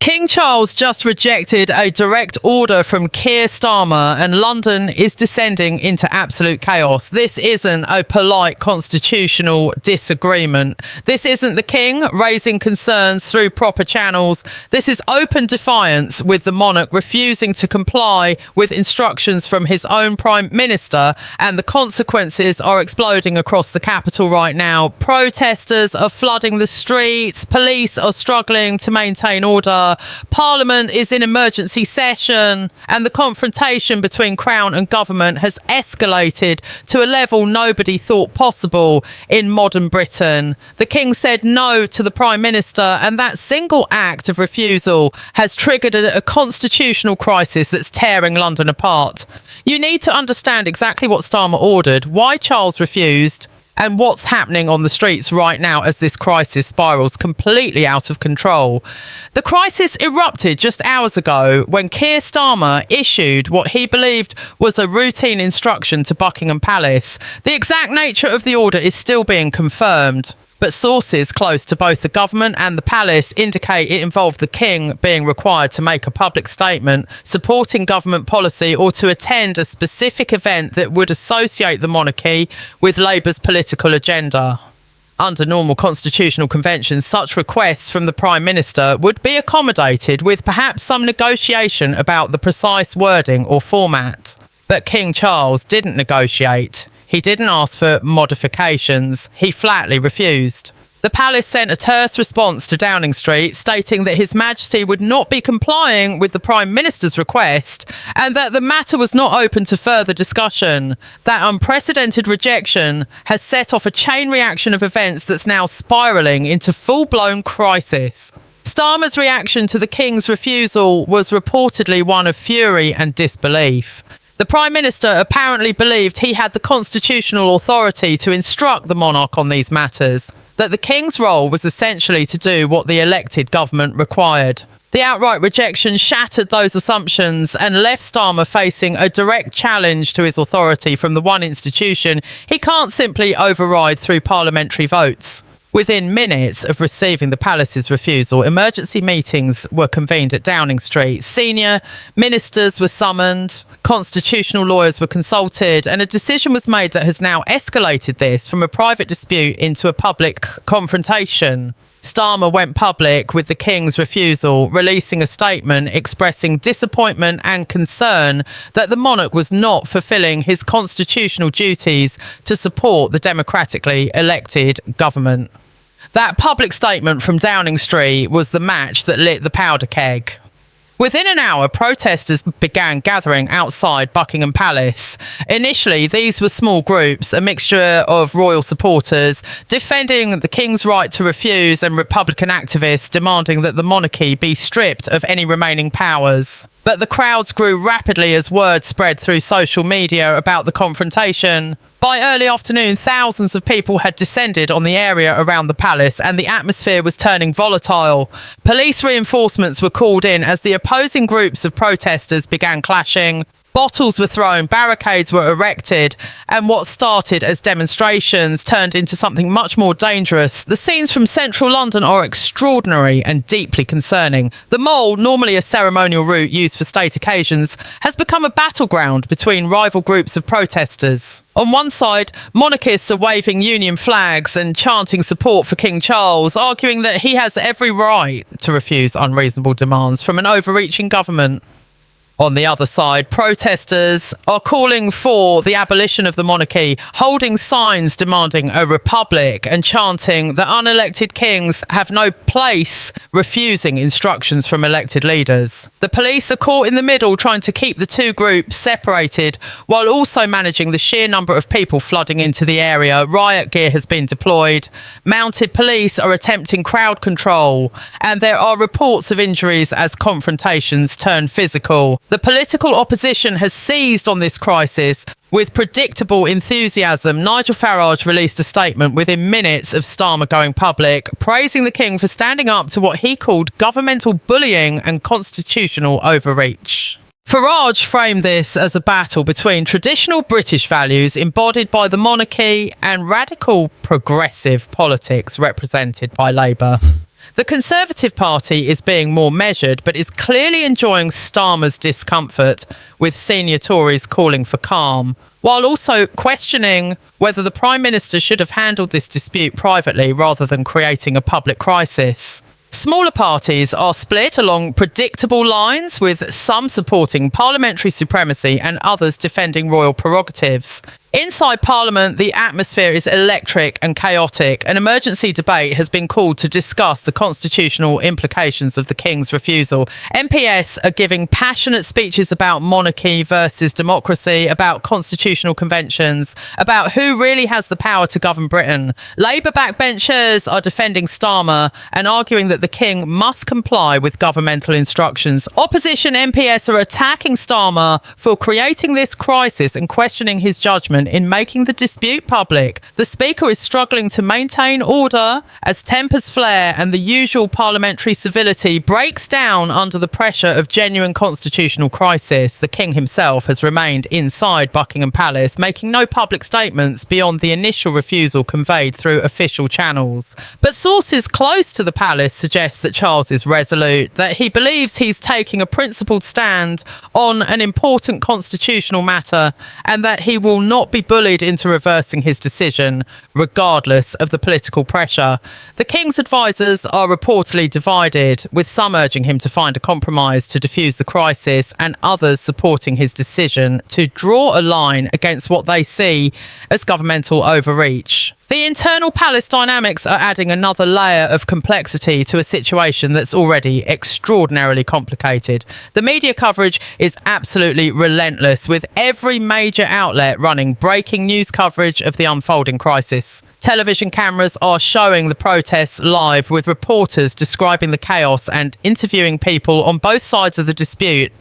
King Charles just rejected a direct order from Keir Starmer and London is descending into absolute chaos. This isn't a polite constitutional disagreement. This isn't the King raising concerns through proper channels. This is open defiance, with the monarch refusing to comply with instructions from his own Prime Minister, and the consequences are exploding across the capital right now. Protesters are flooding the streets. Police are struggling to maintain order. Parliament is in emergency session, and the confrontation between Crown and government has escalated to a level nobody thought possible in modern Britain. The King said no to the Prime Minister, and that single act of refusal has triggered a constitutional crisis that's tearing London apart. You need to understand exactly what Starmer ordered, why Charles refused, and what's happening on the streets right now as this crisis spirals completely out of control. The crisis erupted just hours ago when Keir Starmer issued what he believed was a routine instruction to Buckingham Palace. The exact nature of the order is still being confirmed, but sources close to both the government and the palace indicate it involved the King being required to make a public statement supporting government policy or to attend a specific event that would associate the monarchy with Labour's political agenda. Under normal constitutional conventions, such requests from the Prime Minister would be accommodated with perhaps some negotiation about the precise wording or format. But King Charles didn't negotiate. He didn't ask for modifications. He flatly refused. The palace sent a terse response to Downing Street, stating that His Majesty would not be complying with the Prime Minister's request and that the matter was not open to further discussion. That unprecedented rejection has set off a chain reaction of events that's now spiralling into full-blown crisis. Starmer's reaction to the King's refusal was reportedly one of fury and disbelief. The Prime Minister apparently believed he had the constitutional authority to instruct the monarch on these matters, that the King's role was essentially to do what the elected government required. The outright rejection shattered those assumptions and left Starmer facing a direct challenge to his authority from the one institution he can't simply override through parliamentary votes. Within minutes of receiving the palace's refusal, emergency meetings were convened at Downing Street. Senior ministers were summoned, constitutional lawyers were consulted, and a decision was made that has now escalated this from a private dispute into a public confrontation. Starmer went public with the King's refusal, releasing a statement expressing disappointment and concern that the monarch was not fulfilling his constitutional duties to support the democratically elected government. That public statement from Downing Street was the match that lit the powder keg. Within an hour, protesters began gathering outside Buckingham Palace. Initially, these were small groups, a mixture of royal supporters defending the King's right to refuse and Republican activists demanding that the monarchy be stripped of any remaining powers. But the crowds grew rapidly as word spread through social media about the confrontation. By early afternoon, thousands of people had descended on the area around the palace and the atmosphere was turning volatile. Police reinforcements were called in as the opposing groups of protesters began clashing. Bottles were thrown, barricades were erected, and what started as demonstrations turned into something much more dangerous. The scenes from central London are extraordinary and deeply concerning. The Mall, normally a ceremonial route used for state occasions, has become a battleground between rival groups of protesters. On one side, monarchists are waving Union flags and chanting support for King Charles, arguing that he has every right to refuse unreasonable demands from an overreaching government. On the other side, protesters are calling for the abolition of the monarchy, holding signs demanding a republic and chanting that unelected kings have no place, refusing instructions from elected leaders. The police are caught in the middle, trying to keep the two groups separated while also managing the sheer number of people flooding into the area. Riot gear has been deployed. Mounted police are attempting crowd control, and there are reports of injuries as confrontations turn physical. The political opposition has seized on this crisis with predictable enthusiasm. Nigel Farage released a statement within minutes of Starmer going public, praising the King for standing up to what he called governmental bullying and constitutional overreach. Farage framed this as a battle between traditional British values embodied by the monarchy and radical progressive politics represented by Labour. The Conservative Party is being more measured, but is clearly enjoying Starmer's discomfort, with senior Tories calling for calm, while also questioning whether the Prime Minister should have handled this dispute privately rather than creating a public crisis. Smaller parties are split along predictable lines, with some supporting parliamentary supremacy and others defending royal prerogatives. Inside Parliament, the atmosphere is electric and chaotic. An emergency debate has been called to discuss the constitutional implications of the King's refusal. MPs are giving passionate speeches about monarchy versus democracy, about constitutional conventions, about who really has the power to govern Britain. Labour backbenchers are defending Starmer and arguing that the King must comply with governmental instructions. Opposition MPs are attacking Starmer for creating this crisis and questioning his judgment in making the dispute public. The Speaker is struggling to maintain order as tempers flare and the usual parliamentary civility breaks down under the pressure of genuine constitutional crisis. The King himself has remained inside Buckingham Palace, making no public statements beyond the initial refusal conveyed through official channels. But sources close to the palace suggest that Charles is resolute, that he believes he's taking a principled stand on an important constitutional matter, and that he will not be bullied into reversing his decision, regardless of the political pressure. The King's advisers are reportedly divided, with some urging him to find a compromise to defuse the crisis and others supporting his decision to draw a line against what they see as governmental overreach. The internal palace dynamics are adding another layer of complexity to a situation that's already extraordinarily complicated. The media coverage is absolutely relentless, with every major outlet running breaking news coverage of the unfolding crisis. Television cameras are showing the protests live, with reporters describing the chaos and interviewing people on both sides of the dispute.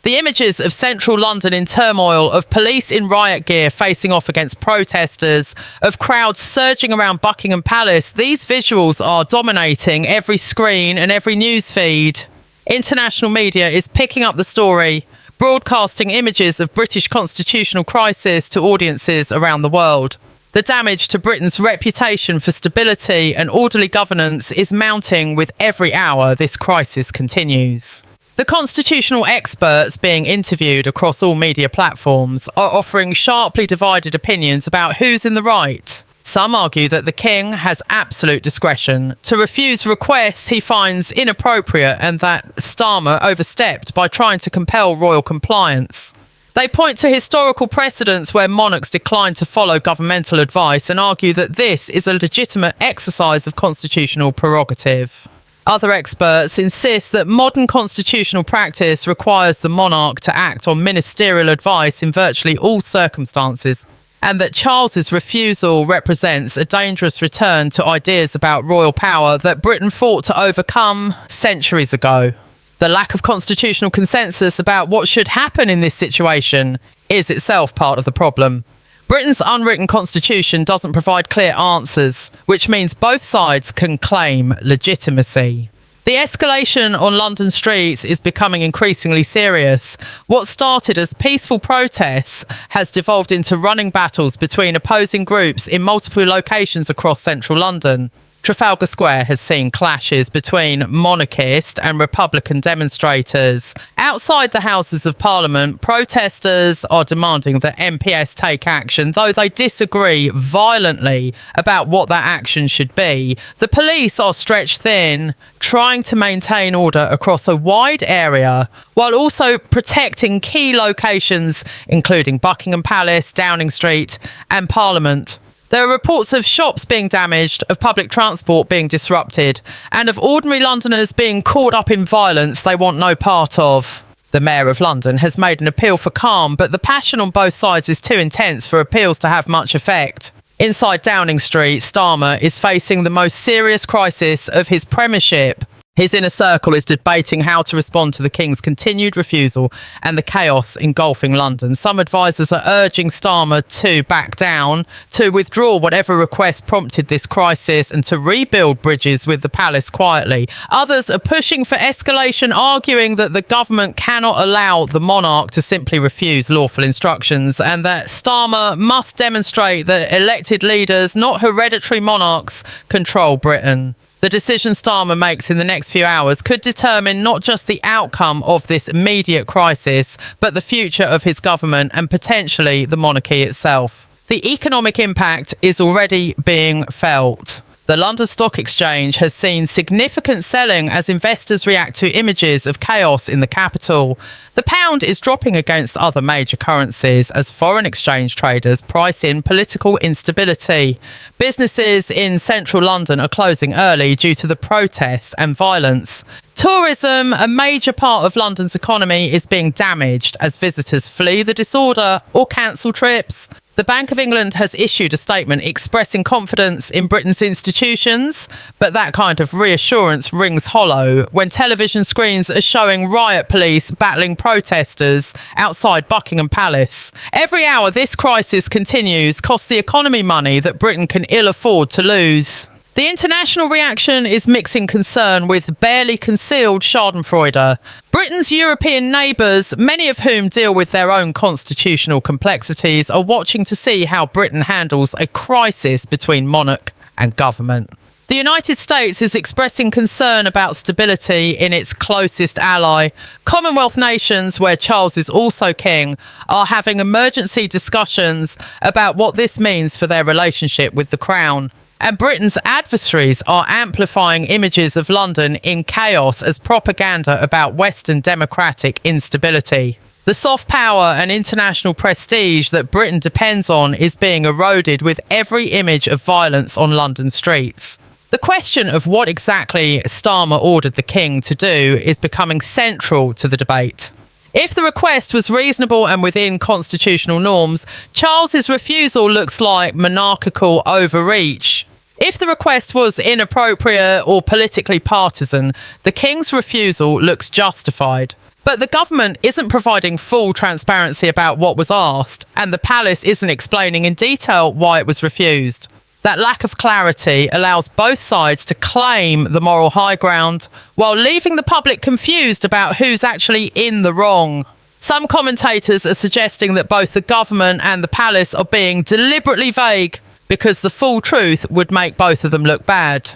The images of central London in turmoil, of police in riot gear facing off against protesters, of crowds surging around Buckingham Palace, these visuals are dominating every screen and every news feed. International media is picking up the story, broadcasting images of British constitutional crisis to audiences around the world. The damage to Britain's reputation for stability and orderly governance is mounting with every hour this crisis continues. The constitutional experts being interviewed across all media platforms are offering sharply divided opinions about who's in the right. Some argue that the King has absolute discretion to refuse requests he finds inappropriate and that Starmer overstepped by trying to compel royal compliance. They point to historical precedents where monarchs decline to follow governmental advice and argue that this is a legitimate exercise of constitutional prerogative. Other experts insist that modern constitutional practice requires the monarch to act on ministerial advice in virtually all circumstances, and that Charles's refusal represents a dangerous return to ideas about royal power that Britain fought to overcome centuries ago. The lack of constitutional consensus about what should happen in this situation is itself part of the problem. Britain's unwritten constitution doesn't provide clear answers, which means both sides can claim legitimacy. The escalation on London streets is becoming increasingly serious. What started as peaceful protests has devolved into running battles between opposing groups in multiple locations across central London. Trafalgar Square has seen clashes between monarchist and Republican demonstrators. Outside the Houses of Parliament, protesters are demanding that MPs take action, though they disagree violently about what that action should be. The police are stretched thin, trying to maintain order across a wide area, while also protecting key locations, including Buckingham Palace, Downing Street, and Parliament. There are reports of shops being damaged, of public transport being disrupted, and of ordinary Londoners being caught up in violence they want no part of. The Mayor of London has made an appeal for calm, but the passion on both sides is too intense for appeals to have much effect. Inside Downing Street, Starmer is facing the most serious crisis of his premiership. His inner circle is debating how to respond to the King's continued refusal and the chaos engulfing London. Some advisers are urging Starmer to back down, to withdraw whatever request prompted this crisis and to rebuild bridges with the palace quietly. Others are pushing for escalation, arguing that the government cannot allow the monarch to simply refuse lawful instructions and that Starmer must demonstrate that elected leaders, not hereditary monarchs, control Britain. The The decision Starmer makes in the next few hours could determine not just the outcome of this immediate crisis, but the future of his government and potentially the monarchy itself. The economic impact is already being felt. The London Stock Exchange has seen significant selling as investors react to images of chaos in the capital. The pound is dropping against other major currencies as foreign exchange traders price in political instability. Businesses in central London are closing early due to the protests and violence. Tourism, a major part of London's economy, is being damaged as visitors flee the disorder or cancel trips. The Bank of England has issued a statement expressing confidence in Britain's institutions, but that kind of reassurance rings hollow when television screens are showing riot police battling protesters outside Buckingham Palace. Every hour this crisis continues costs the economy money that Britain can ill afford to lose. The international reaction is mixing concern with barely concealed schadenfreude. Britain's European neighbours, many of whom deal with their own constitutional complexities, are watching to see how Britain handles a crisis between monarch and government. The United States is expressing concern about stability in its closest ally. Commonwealth nations, where Charles is also king, are having emergency discussions about what this means for their relationship with the Crown. And Britain's adversaries are amplifying images of London in chaos as propaganda about Western democratic instability. The soft power and international prestige that Britain depends on is being eroded with every image of violence on London streets. The question of what exactly Starmer ordered the king to do is becoming central to the debate. If the request was reasonable and within constitutional norms, Charles's refusal looks like monarchical overreach. If the request was inappropriate or politically partisan, the king's refusal looks justified. But the government isn't providing full transparency about what was asked, and the palace isn't explaining in detail why it was refused. That lack of clarity allows both sides to claim the moral high ground while leaving the public confused about who's actually in the wrong. Some commentators are suggesting that both the government and the palace are being deliberately vague because the full truth would make both of them look bad.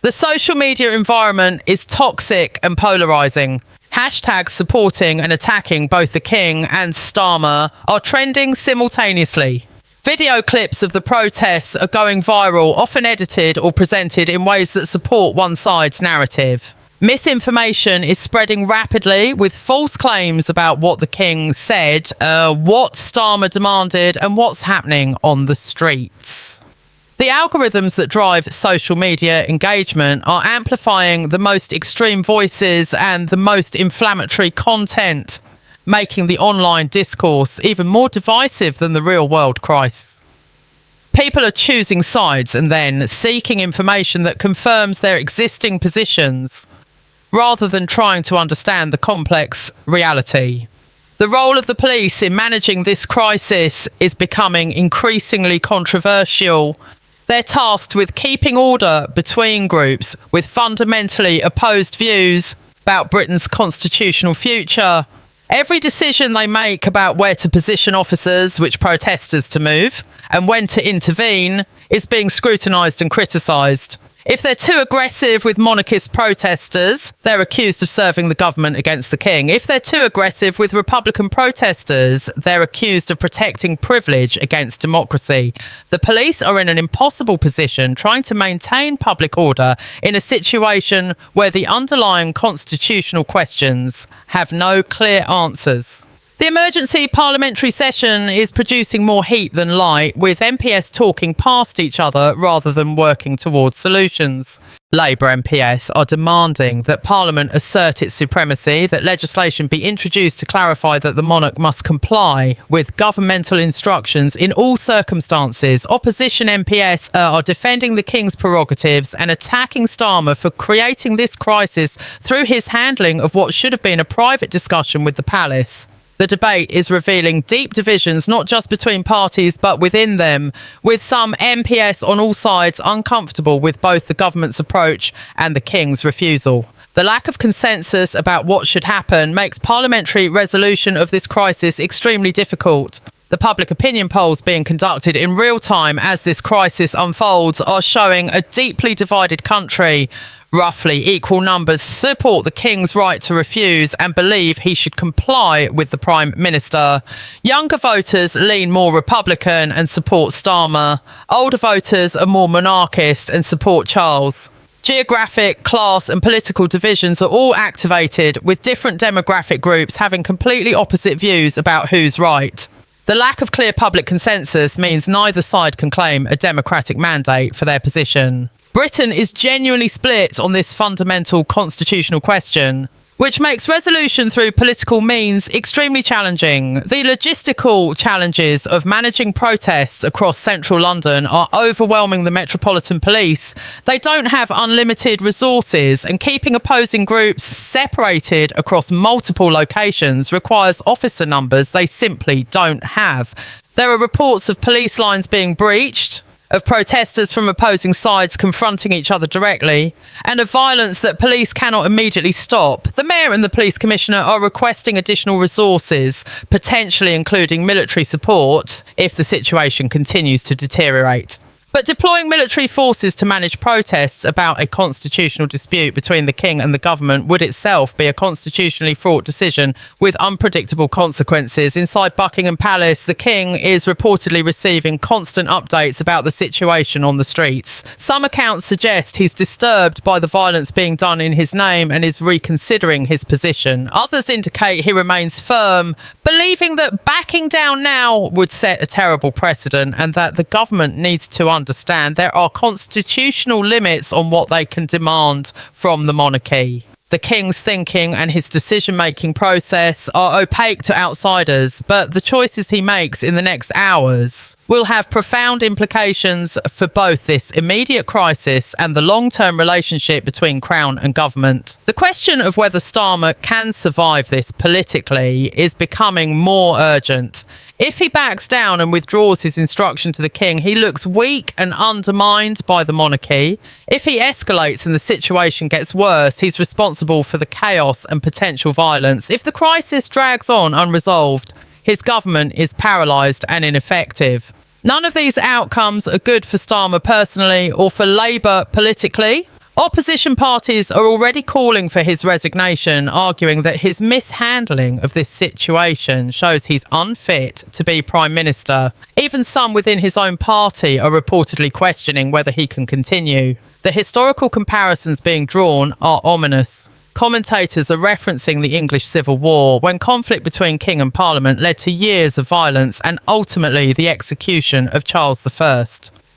The social media environment is toxic and polarising. Hashtags supporting and attacking both the king and Starmer are trending simultaneously. Video clips of the protests are going viral, often edited or presented in ways that support one side's narrative. Misinformation is spreading rapidly with false claims about what the king said, what Starmer demanded, and what's happening on the streets. The algorithms that drive social media engagement are amplifying the most extreme voices and the most inflammatory content, making the online discourse even more divisive than the real-world crisis. People are choosing sides and then seeking information that confirms their existing positions, rather than trying to understand the complex reality. The role of the police in managing this crisis is becoming increasingly controversial. They're tasked with keeping order between groups with fundamentally opposed views about Britain's constitutional future. Every decision they make about where to position officers, which protesters to move, and when to intervene is being scrutinised and criticised. If they're too aggressive with monarchist protesters, they're accused of serving the government against the king. If they're too aggressive with Republican protesters, they're accused of protecting privilege against democracy. The police are in an impossible position trying to maintain public order in a situation where the underlying constitutional questions have no clear answers. The emergency parliamentary session is producing more heat than light, with MPs talking past each other rather than working towards solutions. Labour MPs are demanding that Parliament assert its supremacy, that legislation be introduced to clarify that the monarch must comply with governmental instructions in all circumstances. Opposition MPs are defending the King's prerogatives and attacking Starmer for creating this crisis through his handling of what should have been a private discussion with the palace. The debate is revealing deep divisions not just between parties but within them, with some MPs on all sides uncomfortable with both the government's approach and the King's refusal. The lack of consensus about what should happen makes parliamentary resolution of this crisis extremely difficult. The public opinion polls being conducted in real time as this crisis unfolds are showing a deeply divided country. Roughly equal numbers support the King's right to refuse and believe he should comply with the Prime Minister. Younger voters lean more Republican and support Starmer. Older voters are more monarchist and support Charles. Geographic, class and political divisions are all activated, with different demographic groups having completely opposite views about who's right. The lack of clear public consensus means neither side can claim a democratic mandate for their position. Britain is genuinely split on this fundamental constitutional question, which makes resolution through political means extremely challenging. The logistical challenges of managing protests across central London are overwhelming the Metropolitan Police. They don't have unlimited resources, and keeping opposing groups separated across multiple locations requires officer numbers they simply don't have. There are reports of police lines being breached, of protesters from opposing sides confronting each other directly, and of violence that police cannot immediately stop. The Mayor and the Police Commissioner are requesting additional resources, potentially including military support, if the situation continues to deteriorate. But deploying military forces to manage protests about a constitutional dispute between the King and the government would itself be a constitutionally fraught decision with unpredictable consequences. Inside Buckingham Palace, the King is reportedly receiving constant updates about the situation on the streets. Some accounts suggest he's disturbed by the violence being done in his name and is reconsidering his position. Others indicate he remains firm, believing that backing down now would set a terrible precedent and that the government needs to understand there are constitutional limits on what they can demand from the monarchy. The King's thinking and his decision-making process are opaque to outsiders, but the choices he makes in the next hours will have profound implications for both this immediate crisis and the long-term relationship between Crown and government. The question of whether Starmer can survive this politically is becoming more urgent. If he backs down and withdraws his instruction to the King, he looks weak and undermined by the monarchy. If he escalates and the situation gets worse, he's responsible for the chaos and potential violence. If the crisis drags on unresolved, his government is paralysed and ineffective. None of these outcomes are good for Starmer personally or for Labour politically. Opposition parties are already calling for his resignation, arguing that his mishandling of this situation shows he's unfit to be Prime Minister. Even some within his own party are reportedly questioning whether he can continue. The historical comparisons being drawn are ominous. Commentators are referencing the English Civil War, when conflict between King and Parliament led to years of violence and ultimately the execution of Charles I.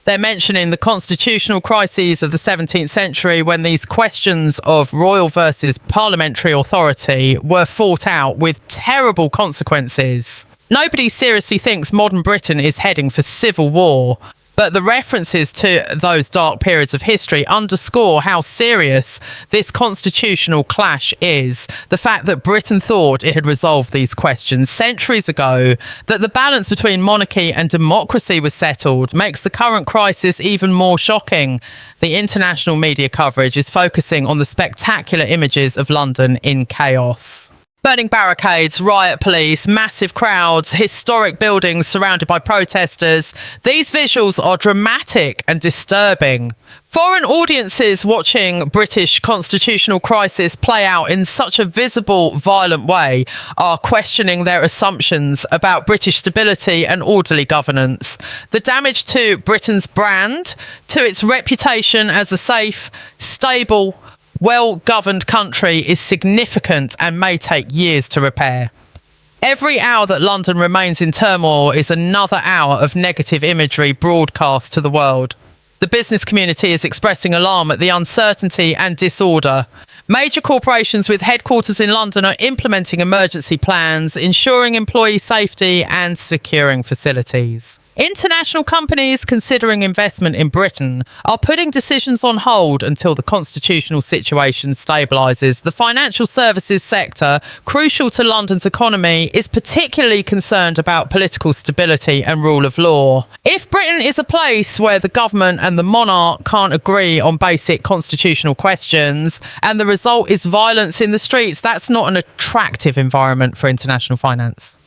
They're mentioning the constitutional crises of the 17th century, when these questions of royal versus parliamentary authority were fought out with terrible consequences. Nobody seriously thinks modern Britain is heading for civil war, but the references to those dark periods of history underscore how serious this constitutional clash is. The fact that Britain thought it had resolved these questions centuries ago, that the balance between monarchy and democracy was settled, makes the current crisis even more shocking. The international media coverage is focusing on the spectacular images of London in chaos. Burning barricades, riot police, massive crowds, historic buildings surrounded by protesters. These visuals are dramatic and disturbing. Foreign audiences watching British constitutional crisis play out in such a visible, violent way are questioning their assumptions about British stability and orderly governance. The damage to Britain's brand, to its reputation as a safe, stable, well-governed country is significant and may take years to repair. Every hour that London remains in turmoil is another hour of negative imagery broadcast to the world. The business community is expressing alarm at the uncertainty and disorder. Major corporations with headquarters in London are implementing emergency plans, ensuring employee safety and securing facilities. International companies considering investment in Britain are putting decisions on hold until the constitutional situation stabilises. The financial services sector, crucial to London's economy, is particularly concerned about political stability and rule of law. If Britain is a place where the government and the monarch can't agree on basic constitutional questions and the result is violence in the streets, that's not an attractive environment for international finance.